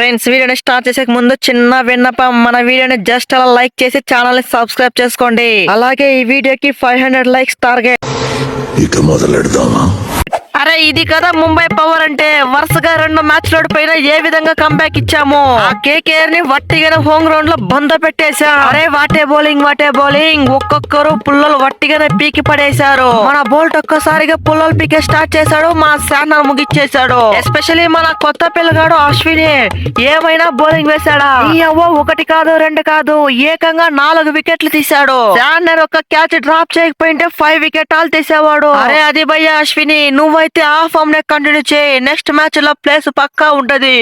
Friends, వీడియోని start చేసే ముందు చిన్న విన్నపం. మన వీడియోని జస్ట్ అలా లైక్ చేసి ఛానల్ ని సబ్స్క్రైబ్ చేసుకోండి. అలాగే ఈ వీడియోకి 500 లైక్స్ టార్గెట్. ఇక మొదలెడదామా? అరే, ఇది కదా ముంబై పవర్ అంటే. వరుసగా 2 మ్యాచ్లు ఓడిపోయినా ఏ విధంగా కంబ్యాక్ ఇచ్చాము. ఆ కేకేఆర్ ని వట్టిగానే హోమ్ గ్రౌండ్ లో బంద పెట్టేశా. అరే వాటే బౌలింగ్ ఒక్కొక్కరు పుల్లలు వట్టిగానే పీకి పడేశారు. మన బోల్ట్ ఒక్కసారిగా పుల్లలు పీకే స్టార్ట్ చేశాడు. మా శానర్ ముగిచ్చేశాడు. ఎస్పెషల్లీ మన కొత్త పిల్లగాడు అశ్విని ఏమైనా బౌలింగ్ వేశాడా? ఈ అవ్వ 1 కాదు 2 కాదు, ఏకంగా 4 వికెట్లు తీశాడు. శానర్ ఒక క్యాచ్ డ్రాప్ చేయకపోయింటే 5 వికెట్ ఆల్ తీసేవాడు. అరే అది భయ్యా అశ్విని, నువ్వైతే ఆ ఫామ్ నే కంటిన్యూ చేయి. నెక్స్ట్ మ్యాచ్ లో ప్లేస్ పక్కా ఉంటది.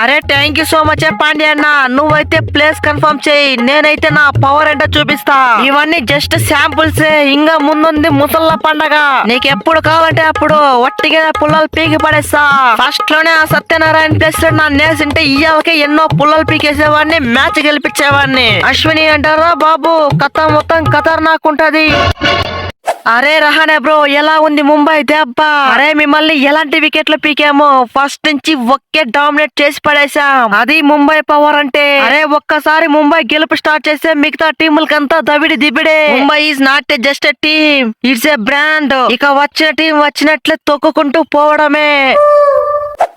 అరే thank you so much Pandya అన్న, నువ్వైతే ప్లేస్ కన్ఫర్మ్ చేయి. నేనైతే నా పవర్ ఏంటో చూపిస్తా. ఇవన్నీ జస్ట్ శాంపుల్స్. ఇంకా ముందుంది ముసళ్ళ పండగ. నీకు ఎప్పుడు కావాలంటే అప్పుడు వట్టిగా పుల్లలు పీకి పడేస్తా. ఫస్ట్ లోనే ఆ సత్యనారాయణ ప్లేస్ లో నా నేసింటే ఇయ్యాలకే ఎన్నో పుల్లలు పీకేసేవాడిని, మ్యాచ్ గెలిపించేవాడిని. అశ్విని అంటారా బాబు, కథ మొత్తం ఖతర్నాకుంటది. అరే రహానే బ్రో, ఎలా ఉంది ముంబై దెబ్బ? అరే మిమ్మల్ని ఎలాంటి వికెట్లు పీకాము. ఫస్ట్ నుంచి ఒకే డామినేట్ చేసి పడేసాం. అది ముంబై పవర్ అంటే. అరే ఒక్కసారి ముంబై గెలుపు స్టార్ట్ చేస్తే మిగతా టీములకంతా దవిడి దిబిడే. Mumbai is not just a team, it's a brand. ఇక వచ్చిన టీం వచ్చినట్లే తొక్కుకుంటూ పోవడమే.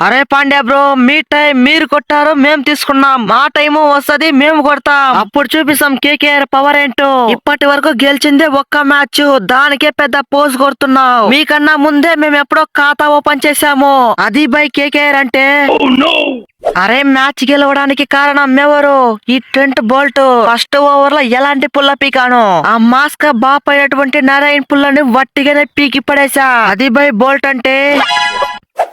అరే పాండ్యా బ్రో, మీ టైం మీరు కొట్టారు, మేము తీసుకున్నాం. మా టైము వస్తది, మేము కొడతాం. అప్పుడు చూపిస్తాం కేకేఆర్ పవర్ ఏంటో. ఇప్పటి వరకు గెలిచిందే ఒక్క మ్యాచ్, దానికే పెద్ద పోజ్ కొడుతున్నావు. మీకన్నా ముందే మేము ఎప్పుడో ఖాతా ఓపెన్ చేసాము. అది బై కేకేఆర్ అంటే. అరే మ్యాచ్ గెలవడానికి కారణం ఎవరు? ఈ ట్రెంట్ బోల్ట్. ఫస్ట్ ఓవర్ లో ఎలాంటి పుల్ల పీకాను. ఆ మాస్క్ బాపైనటువంటి నారాయణ పుల్లని వట్టిగానే పీకి పడేసా. అది బై బోల్ట్ అంటే.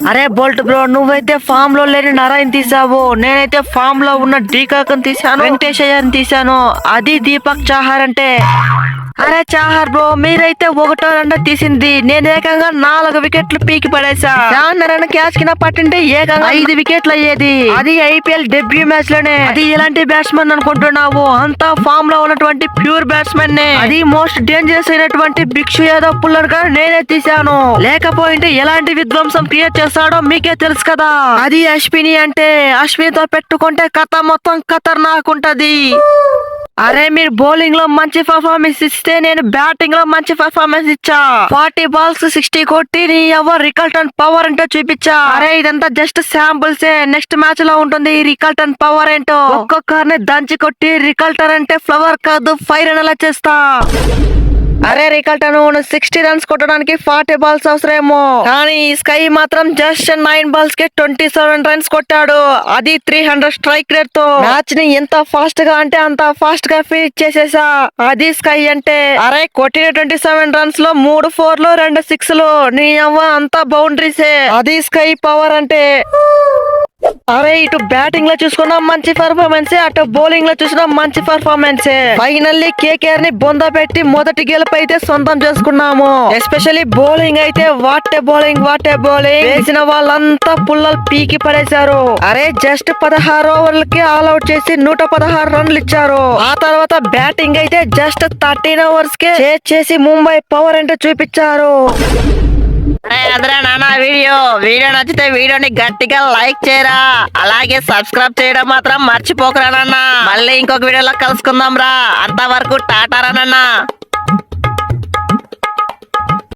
అరే బోల్ట్ బ్రో, నువ్వైతే ఫామ్ లో లేని నారాయణ తీసావు. నేనైతే ఫామ్ లో ఉన్న డీకాకన్ తీసాను, వెంకటేష్ అయ్యర్ తీసాను. అది దీపక్ చాహర్ అంటే. అరే చాహర్ బ్రో, మీరైతే 1 రన్ తీసింది, నేను ఏకంగా 4 వికెట్లు పీకి పడేసా. క్యాచ్ కింద పట్టింటే ఏకంగా 5 వికెట్లు అయ్యేది. అది ఐపీఎల్ డెబ్యూ మ్యాచ్ లోనే. అది ఎలాంటి బ్యాట్స్మెన్ అనుకుంటున్నావు? అంతా ఫామ్ లో ఉన్నటువంటి ప్యూర్ బ్యాట్స్మెన్ నే. అది మోస్ట్ డేంజరస్ అయినటువంటి భిక్షు యాదవ్ పుల్లర్ గా నేనే తీసాను. లేకపోయింటే ఎలాంటి విధ్వంసం క్రియేట్ చేస్తాడో మీకే తెలుసు కదా. అది అశ్విని అంటే. అశ్వినితో పెట్టుకుంటే కథ మొత్తం ఖతర్నాకుంటది. అరే మీరు బౌలింగ్ లో మంచి పర్ఫార్మెన్స్ ఇస్తే నేను బ్యాటింగ్ లో మంచి పర్ఫార్మెన్స్ ఇచ్చా. 40 balls 60 కొట్టి నీ ఎవరు రికల్టన్ పవర్ ఏంటో చూపించా. అరే ఇదంతా జస్ట్ శాంపుల్స్. నెక్స్ట్ మ్యాచ్ లో ఉంటుంది ఈ రికల్టన్ పవర్ ఏంటో. ఒక్కొక్కరిని దంచి కొట్టి రికల్టన్ అంటే ఫ్లవర్ కాదు ఫైర్ అనేలా చేస్తా. అరే రికల్టన్ 60 రన్స్ కొట్టడానికి 40 balls అవసరమేమో, కానీ ఈ స్కై మాత్రం జస్ట్ 9 balls కి 27 రన్స్ కొట్టాడు. అది 300 స్ట్రైక్ రేట్ తో. మ్యాచ్ ని ఎంత ఫాస్ట్ గా అంటే అంత ఫాస్ట్ గా ఫినిష్ చేసేసా. అది స్కై అంటే. అరే కొట్టిన 27 రన్స్ లో 3 4లు 2 6లు. నీ అవ్వ అంతా బౌండరీసే. అది స్కై పవర్ అంటే. అరే ఇటు బ్యాటింగ్ లో చూసుకున్నా మంచి పర్ఫార్మెన్స్, అటు బౌలింగ్ లో చూసినా మంచి పర్ఫార్మెన్స్. ఫైనల్లీ కేకేఆర్ ని బొంద పెట్టి మొదటి గెలుపు అయితే సొంతం చేసుకున్నాము. ఎస్పెషల్లీ బౌలింగ్ అయితే వాటే బౌలింగ్ వేసిన వాళ్ళంతా పుల్లలు పీకి పడేశారు. అరే జస్ట్ 16 ఓవర్లకి ఆల్ అవుట్ చేసి 116 రన్లు ఇచ్చారు. ఆ తర్వాత బ్యాటింగ్ అయితే జస్ట్ 13 ఓవర్స్ కే చేసి ముంబై పవర్ అంటే చూపించారు. అదరా నాన్న, వీడియో నచ్చితే వీడియోని గట్టిగా లైక్ చేయరా. అలాగే సబ్స్క్రైబ్ చేయడం మాత్రం మర్చిపోకరా నాన్న. మళ్ళీ ఇంకొక వీడియోలో కలుసుకుందాం రా. అంతవరకు టాటారా నాన్న.